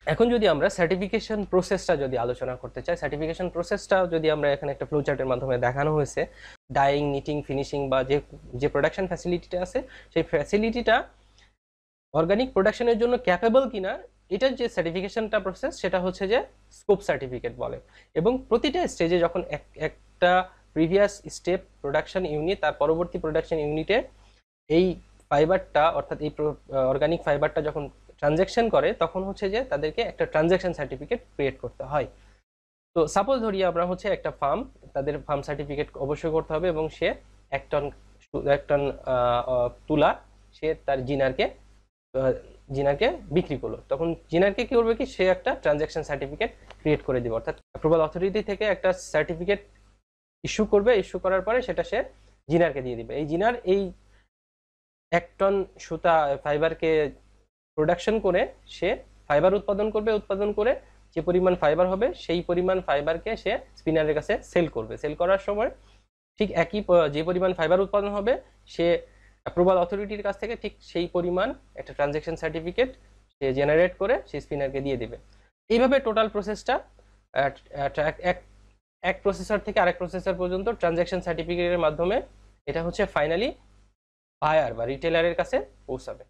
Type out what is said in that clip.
এখন যদি আমরা সার্টিফিকেশন প্রসেসটা যদি আলোচনা করতে চাই, সার্টিফিকেশন প্রসেসটা যদি আমরা এখানে একটা ফ্লোচার্টের মাধ্যমে দেখানো হয়েছে, ডাইং, নিটিং, ফিনিশিং বা যে যে প্রোডাকশন ফ্যাসিলিটিটা আছে সেই ফ্যাসিলিটিটা অর্গানিক প্রোডাকশনের জন্য ক্যাপেবল কিনা, এটার যে সার্টিফিকেশনটা প্রসেস সেটা হচ্ছে যে স্কোপ সার্টিফিকেট বলে। এবং প্রতিটা স্টেজে যখন একটা প্রিভিয়াস স্টেপ প্রোডাকশন ইউনিট তার পরবর্তী প্রোডাকশন ইউনিটে এই ফাইবারটা অর্থাৎ এই অর্গানিক ফাইবারটা যখন ট্রানজ্যাকশন করে তখন হচ্ছে যে তাদেরকে একটা ট্রানজ্যাকশন সার্টিফিকেট ক্রিয়েট করতে হয়। তো সাপোজ ধরি আমরা হচ্ছে একটা ফার্ম, তাদের ফার্ম সার্টিফিকেট অবশ্যই করতে হবে এবং সে 1 টন তুলা সে তার জিনারকে বিক্রি করলো, তখন জিনারকে কি করবে কি, সে একটা ট্রানজ্যাকশন সার্টিফিকেট ক্রিয়েট করে দিবে, অর্থাৎ অ্যাপ্রুভাল অথরিটি থেকে একটা সার্টিফিকেট ইস্যু করবে, ইস্যু করার পরে সেটা সে জিনারকে দিয়ে দিবে। এই জিনার এই 1 টন সুতা ফাইবারকে প্রোডাকশন করে সে ফাইবার উৎপাদন করবে, উৎপাদন করে যে পরিমাণ ফাইবার হবে সেই পরিমাণ ফাইবারকে সে স্পিনারের কাছে সেল করবে। সেল করার সময় ঠিক একই যে পরিমাণ ফাইবার উৎপাদন হবে সে অ্যাপ্রুভাল অথরিটির কাছ থেকে ঠিক সেই পরিমাণ একটা ট্রানজ্যাকশন সার্টিফিকেট সে জেনারেট করে সেই স্পিনারকে দিয়ে দেবে। এইভাবে টোটাল প্রসেসটা এক এক প্রসেসর থেকে আরেক প্রসেসর পর্যন্ত ট্রানজ্যাকশন সার্টিফিকেটের মাধ্যমে এটা হচ্ছে ফাইনালি বায়ার বা রিটেলারের কাছে পৌঁছাবে।